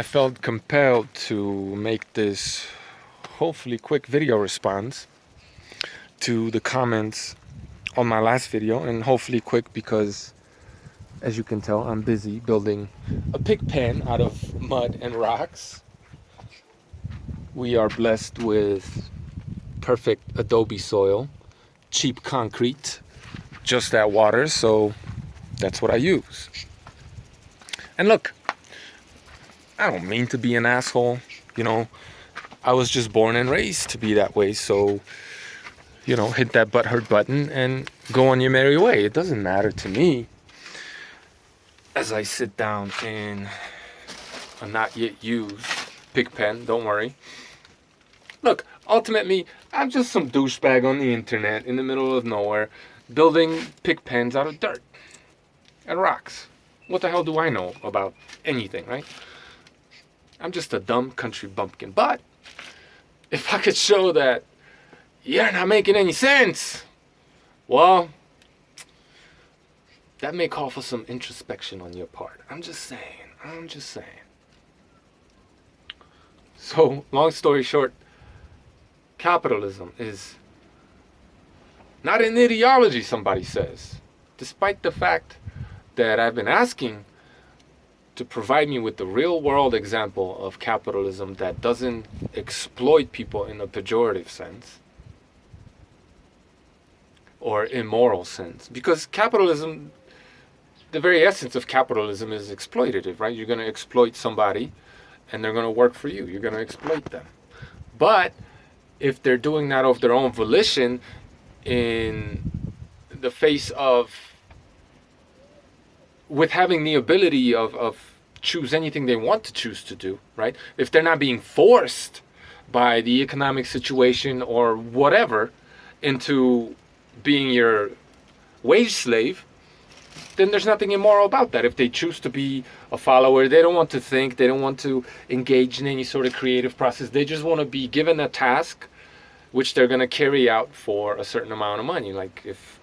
I felt compelled to make this hopefully quick video response to the comments on my last video, and hopefully quick because, as you can tell, I'm busy building a pig pen out of mud and rocks. We are blessed with perfect adobe soil, cheap concrete, just that water, so that's what I use. And look, I don't mean to be an asshole, I was just born and raised to be that way, so, hit that butthurt button and go on your merry way. It doesn't matter to me. As I sit down in a not yet used pig pen, don't worry. Look, ultimately, I'm just some douchebag on the internet in the middle of nowhere building pig pens out of dirt and rocks. What the hell do I know about anything, right? I'm just a dumb country bumpkin. But if I could show that you're not making any sense, well, that may call for some introspection on your part. I'm just saying. So, long story short, capitalism is not an ideology, somebody says. Despite the fact that I've been asking to provide me with the real world example of capitalism that doesn't exploit people in a pejorative sense or immoral sense. Because capitalism, the very essence of capitalism is exploitative, right? You're going to exploit somebody and they're going to work for you. You're going to exploit them. But if they're doing that of their own volition in the face of with having the ability of choose anything they want to choose to do, right? If they're not being forced by the economic situation or whatever into being your wage slave, then there's nothing immoral about that. If they choose to be a follower, they don't want to think, they don't want to engage in any sort of creative process. They just want to be given a task which they're going to carry out for a certain amount of money. Like if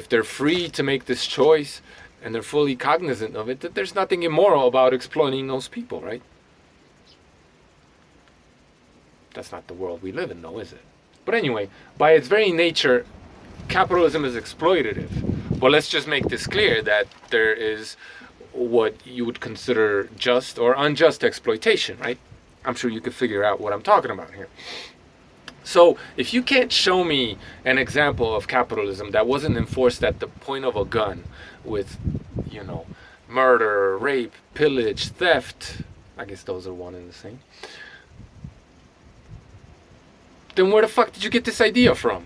they're free to make this choice and they're fully cognizant of it, that there's nothing immoral about exploiting those people, right? That's not the world we live in, though, is it? But anyway, by its very nature, capitalism is exploitative. Well, let's just make this clear that there is what you would consider just or unjust exploitation, right? I'm sure you could figure out what I'm talking about here. So if you can't show me an example of capitalism that wasn't enforced at the point of a gun with, murder, rape, pillage, theft, I guess those are one and the same, then where the fuck did you get this idea from,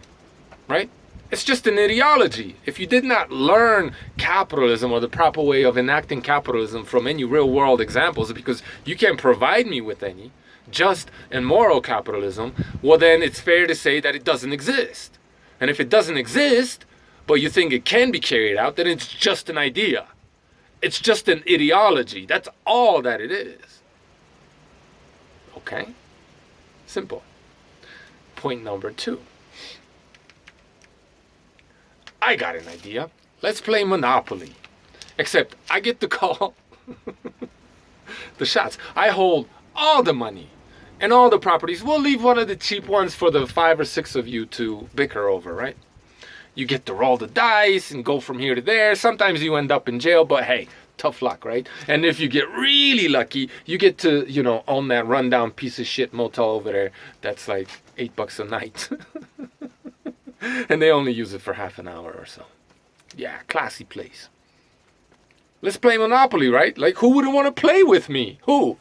right? It's just an ideology. If you did not learn capitalism or the proper way of enacting capitalism from any real world examples, because you can't provide me with any, just and moral capitalism, well then it's fair to say that it doesn't exist. And if it doesn't exist, but you think it can be carried out, then it's just an idea. It's just an ideology. That's all that it is. Okay? Simple. Point number 2. I got an idea. Let's play Monopoly. Except I get to call the shots. I hold all the money and all the properties. We'll leave one of the cheap ones for the 5 or 6 of you to bicker over, right? You get to roll the dice and go from here to there. Sometimes you end up in jail, but hey, tough luck, right? And if you get really lucky, you get to, own that rundown piece of shit motel over there that's like $8 a night. And they only use it for half an hour or so. Yeah, classy place. Let's play Monopoly, right? Like, who wouldn't want to play with me? Who?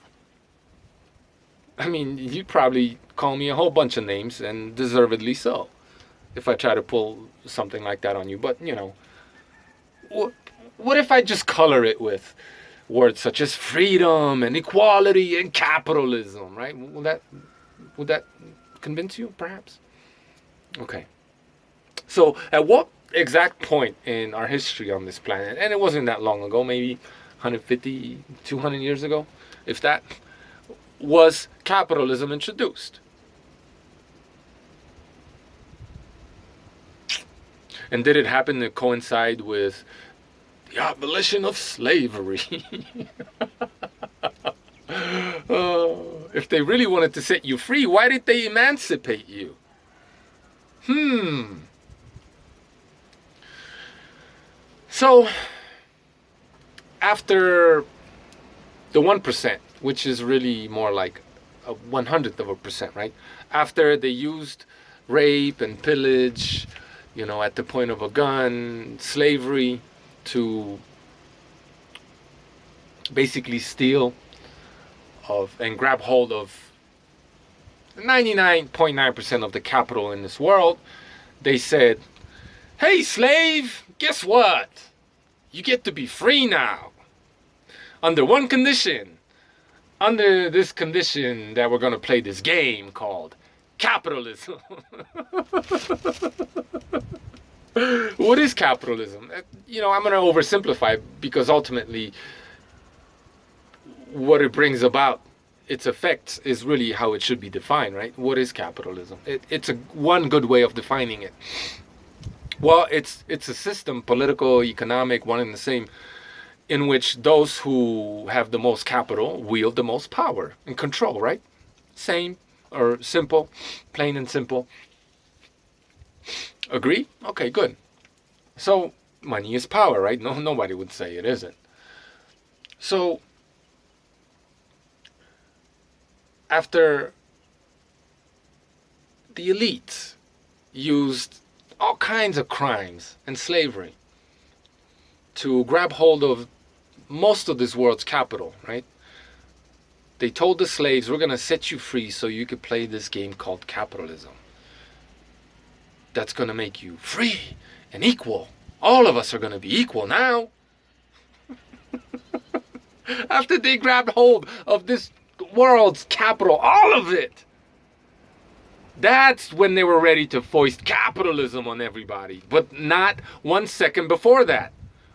I mean, you'd probably call me a whole bunch of names, and deservedly so, if I try to pull something like that on you. But, what if I just color it with words such as freedom and equality and capitalism, right? Would that convince you, perhaps? Okay. So at what exact point in our history on this planet, and it wasn't that long ago, maybe 150, 200 years ago, if that, was capitalism introduced? And did it happen to coincide with the abolition of slavery? If they really wanted to set you free, why did they emancipate you? So, after the 1%, which is really more like a 100th of a percent, right? After they used rape and pillage, at the point of a gun, slavery, to basically steal of and grab hold of 99.9% of the capital in this world, they said, hey, slave, guess what? You get to be free now. Under one condition. Under this condition that we're going to play this game called capitalism. What is capitalism? I'm going to oversimplify because ultimately what it brings about, its effects, is really how it should be defined, right? What is capitalism? It's one good way of defining it. Well, it's a system, political, economic, one and the same, in which those who have the most capital wield the most power and control, right? Same or simple, plain and simple. Agree? Okay, good. So money is power, right? No, nobody would say it isn't. So after the elites used all kinds of crimes and slavery to grab hold of most of this world's capital, right? They told the slaves, we're going to set you free so you could play this game called capitalism. That's going to make you free and equal. All of us are going to be equal now. After they grabbed hold of this world's capital, all of it, that's when they were ready to foist capitalism on everybody. But not 1 second before that.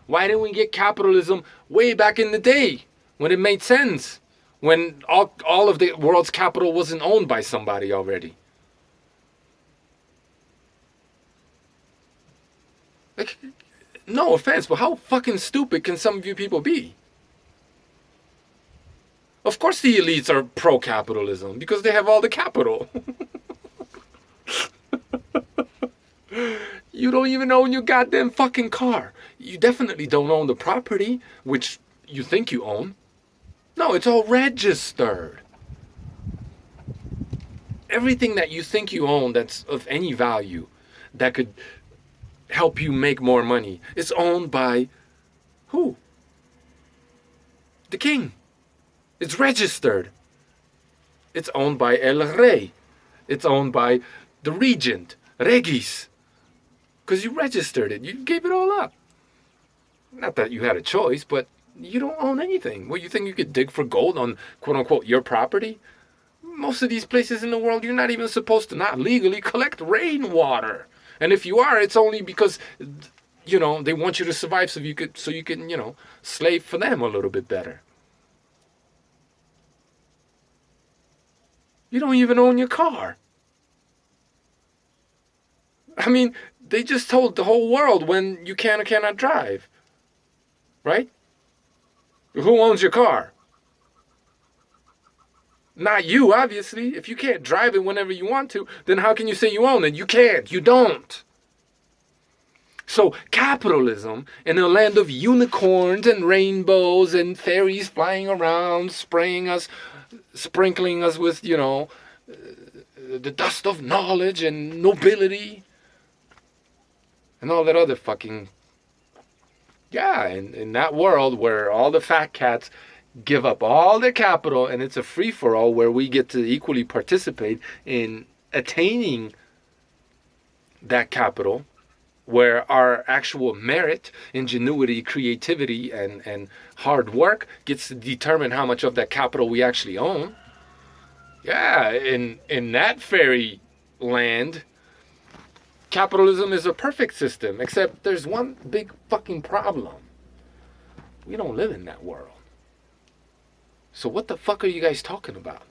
Why didn't we get capitalism way back in the day when it made sense? When all of the world's capital wasn't owned by somebody already? Like, no offense, but how fucking stupid can some of you people be? Of course the elites are pro-capitalism because they have all the capital. You don't even own your goddamn fucking car. You definitely don't own the property, which you think you own. No, it's all registered. Everything that you think you own that's of any value, that could help you make more money, is owned by who? The king. It's registered. It's owned by El Rey. It's owned by the regent, Regis. Because you registered it. You gave it all up. Not that you had a choice, but you don't own anything. What, you think you could dig for gold on, quote unquote, your property? Most of these places in the world, you're not even supposed to not legally collect rainwater. And if you are, it's only because, they want you to survive so you can, slave for them a little bit better. You don't even own your car. I mean, they just told the whole world when you can or cannot drive. Right? Who owns your car? Not you, obviously. If you can't drive it whenever you want to, then how can you say you own it? You can't. You don't. So capitalism, in a land of unicorns and rainbows and fairies flying around, sprinkling us with, the dust of knowledge and nobility and all that other fucking... Yeah, in that world where all the fat cats give up all their capital and it's a free-for-all where we get to equally participate in attaining that capital, where our actual merit, ingenuity, creativity, and hard work gets to determine how much of that capital we actually own. Yeah, in that fairy land, capitalism is a perfect system, except there's one big fucking problem. We don't live in that world. So what the fuck are you guys talking about?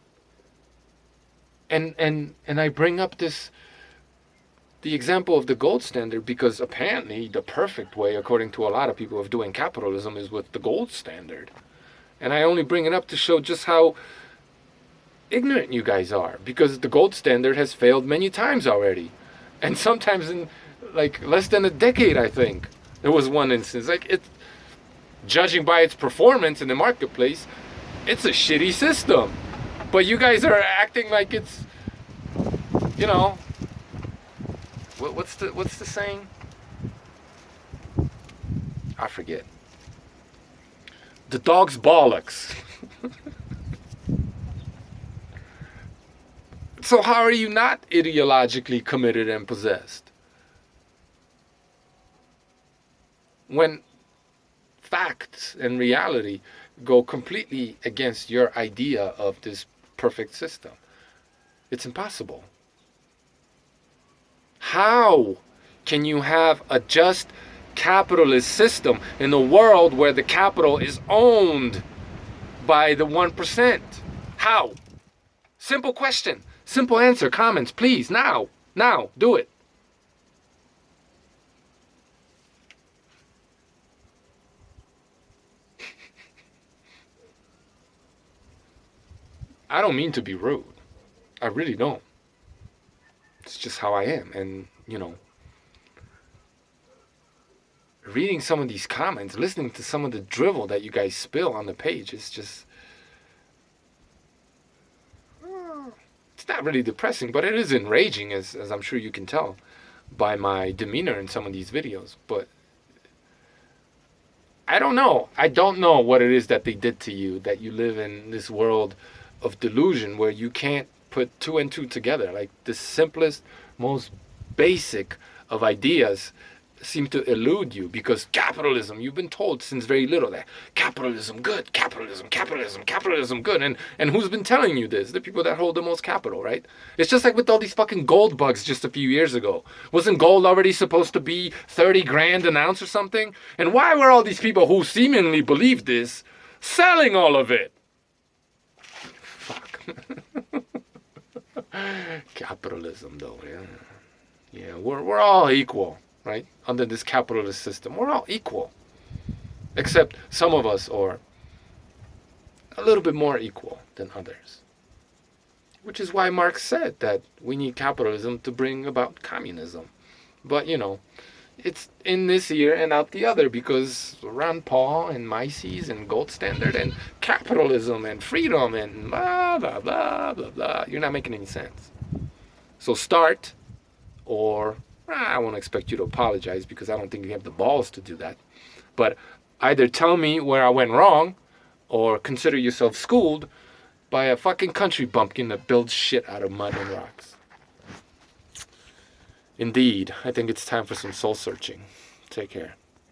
And I bring up the example of the gold standard because apparently the perfect way, according to a lot of people, of doing capitalism is with the gold standard. And I only bring it up to show just how ignorant you guys are, because the gold standard has failed many times already. And sometimes in like less than a decade, I think. There was one instance. Like, it, judging by its performance in the marketplace, it's a shitty system. But you guys are acting like it's, you know, what's the saying? I forget. The dog's bollocks. So how are you not ideologically committed and possessed? When facts and reality go completely against your idea of this perfect system. It's impossible. How can you have a just capitalist system in a world where the capital is owned by the 1%? How? Simple question. Simple answer. Comments, please. Now. Now. Do it. I don't mean to be rude. I really don't. It's just how I am. And, you know, reading some of these comments, listening to some of the drivel that you guys spill on the page, is just, it's not really depressing, but it is enraging, as I'm sure you can tell by my demeanor in some of these videos. But I don't know. I don't know what it is that they did to you, that you live in this world of delusion where you can't put two and two together. Like, the simplest, most basic of ideas seem to elude you, because capitalism, you've been told since very little that capitalism good, capitalism good. And who's been telling you this? The people that hold the most capital, right? It's just like with all these fucking gold bugs just a few years ago. Wasn't gold already supposed to be 30 grand an ounce or something? And why were all these people who seemingly believed this selling all of it? Fuck. Capitalism, though, yeah, we're all equal, right? Under this capitalist system, we're all equal, except some of us are a little bit more equal than others, which is why Marx said that we need capitalism to bring about communism. But, you know, it's in this ear and out the other, because Rand Paul and Mises and Gold Standard and capitalism and freedom and blah, blah, blah, blah, blah. You're not making any sense. So start, or I won't expect you to apologize, because I don't think you have the balls to do that. But either tell me where I went wrong, or consider yourself schooled by a fucking country bumpkin that builds shit out of mud and rocks. Indeed, I think it's time for some soul searching. Take care.